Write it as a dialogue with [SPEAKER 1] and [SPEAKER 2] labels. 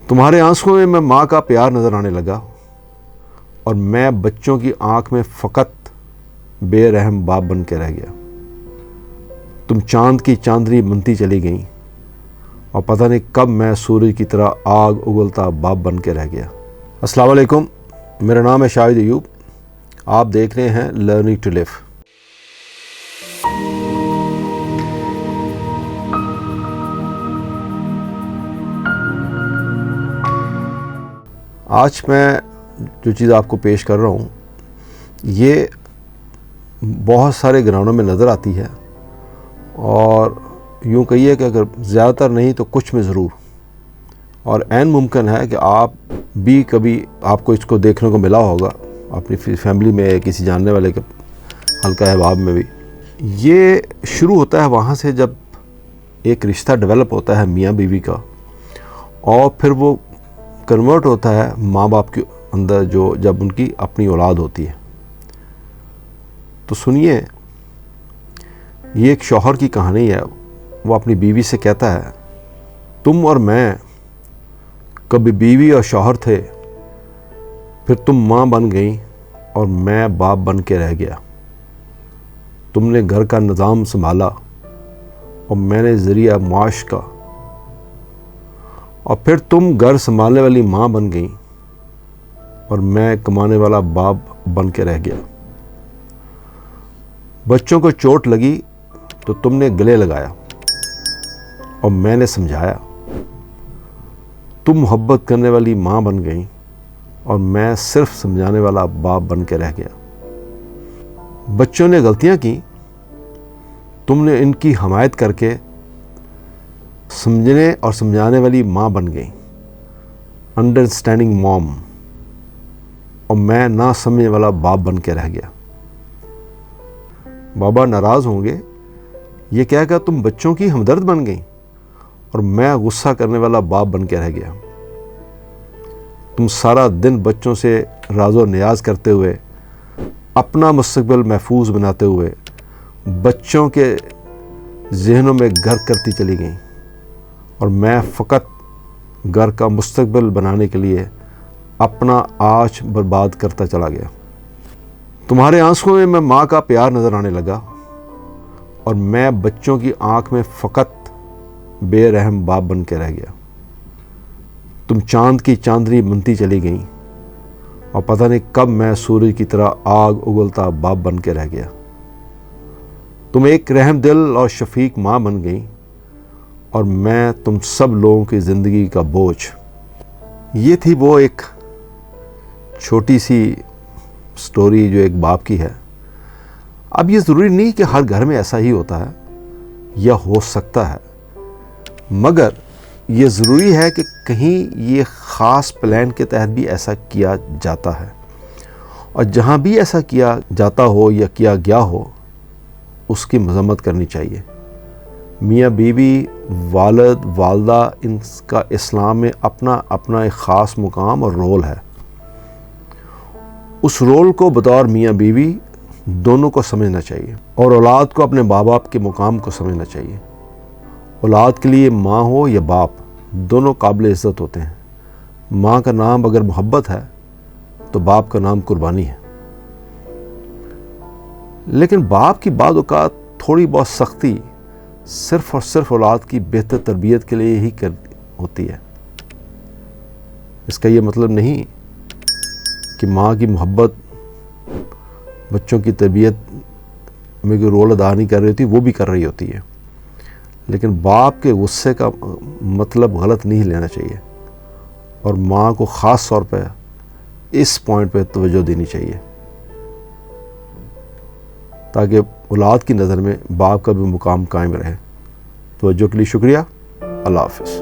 [SPEAKER 1] تمہارے آنسوں میں ماں کا پیار نظر آنے لگا اور میں بچوں کی آنکھ میں فقط بے رحم باپ بن کے رہ گیا۔ تم چاند کی چاندنی بنتی چلی گئیں اور پتہ نہیں کب میں سورج کی طرح آگ اگلتا باپ بن کے رہ گیا۔ السلام علیکم، میرا نام ہے شاہد ایوب، آپ دیکھ رہے ہیں لرننگ ٹو لیو۔ آج میں جو چیز آپ کو پیش کر رہا ہوں یہ بہت سارے گراؤنڈوں میں نظر آتی ہے، اور یوں کہیے کہ اگر زیادہ تر نہیں تو کچھ میں ضرور، اور عین ممکن ہے کہ آپ بھی کبھی آپ کو اس کو دیکھنے کو ملا ہوگا اپنی فیملی میں، کسی جاننے والے کے حلقہ احباب میں بھی۔ یہ شروع ہوتا ہے وہاں سے جب ایک رشتہ ڈیولپ ہوتا ہے میاں بیوی کا، اور پھر وہ کنورٹ ہوتا ہے ماں باپ کے اندر جب ان کی اپنی اولاد ہوتی ہے۔ تو سنیے، یہ ایک شوہر کی کہانی ہے۔ وہ اپنی بیوی سے کہتا ہے، تم اور میں کبھی بیوی اور شوہر تھے، پھر تم ماں بن گئیں اور میں باپ بن کے رہ گیا۔ تم نے گھر کا نظام سنبھالا اور میں نے ذریعہ معاش کا، اور پھر تم گھر سنبھالنے والی ماں بن گئیں اور میں کمانے والا باپ بن کے رہ گیا۔ بچوں کو چوٹ لگی تو تم نے گلے لگایا اور میں نے سمجھایا۔ تم محبت کرنے والی ماں بن گئیں اور میں صرف سمجھانے والا باپ بن کے رہ گیا۔ بچوں نے غلطیاں کی، تم نے ان کی حمایت کر کے سمجھنے اور سمجھانے والی ماں بن گئیں، انڈرسٹینڈنگ موم، اور میں نہ سمجھنے والا باپ بن کے رہ گیا۔ بابا ناراض ہوں گے یہ کہہ کر تم بچوں کی ہمدرد بن گئیں اور میں غصہ کرنے والا باپ بن کے رہ گیا۔ تم سارا دن بچوں سے راز و نیاز کرتے ہوئے، اپنا مستقبل محفوظ بناتے ہوئے بچوں کے ذہنوں میں گھر کرتی چلی گئیں، اور میں فقط گھر کا مستقبل بنانے کے لیے اپنا آج برباد کرتا چلا گیا۔ تمہارے آنسوں میں ماں کا پیار نظر آنے لگا اور میں بچوں کی آنکھ میں فقط بے رحم باپ بن کے رہ گیا۔ تم چاند کی چاندنی بنتی چلی گئیں اور پتہ نہیں کب میں سورج کی طرح آگ اگلتا باپ بن کے رہ گیا۔ تم ایک رحم دل اور شفیق ماں بن گئیں اور میں تم سب لوگوں کی زندگی کا بوجھ۔ یہ تھی وہ ایک چھوٹی سی سٹوری جو ایک باپ کی ہے۔ اب یہ ضروری نہیں کہ ہر گھر میں ایسا ہی ہوتا ہے یا ہو سکتا ہے، مگر یہ ضروری ہے کہ کہیں یہ خاص پلان کے تحت بھی ایسا کیا جاتا ہے، اور جہاں بھی ایسا کیا جاتا ہو یا کیا گیا ہو اس کی مذمت کرنی چاہیے۔ میاں بیوی، والد، والدہ، ان کا اسلام میں اپنا ایک خاص مقام اور رول ہے۔ اس رول کو بطور میاں بیوی دونوں کو سمجھنا چاہیے، اور اولاد کو اپنے ماں باپ کے مقام کو سمجھنا چاہیے۔ اولاد کے لیے ماں ہو یا باپ دونوں قابل عزت ہوتے ہیں۔ ماں کا نام اگر محبت ہے تو باپ کا نام قربانی ہے، لیکن باپ کی بعض اوقات تھوڑی بہت سختی صرف اور صرف اولاد کی بہتر تربیت کے لیے ہی ہوتی ہے۔ اس کا یہ مطلب نہیں کہ ماں کی محبت بچوں کی تربیت میں کوئی رول ادا نہیں کر رہی ہوتی، وہ بھی کر رہی ہوتی ہے، لیکن باپ کے غصے کا مطلب غلط نہیں لینا چاہیے، اور ماں کو خاص طور پہ اس پوائنٹ پہ توجہ دینی چاہیے تاکہ اولاد کی نظر میں باپ کا بھی مقام قائم رہے۔ توجہ کے لیے شکریہ۔ اللہ حافظ۔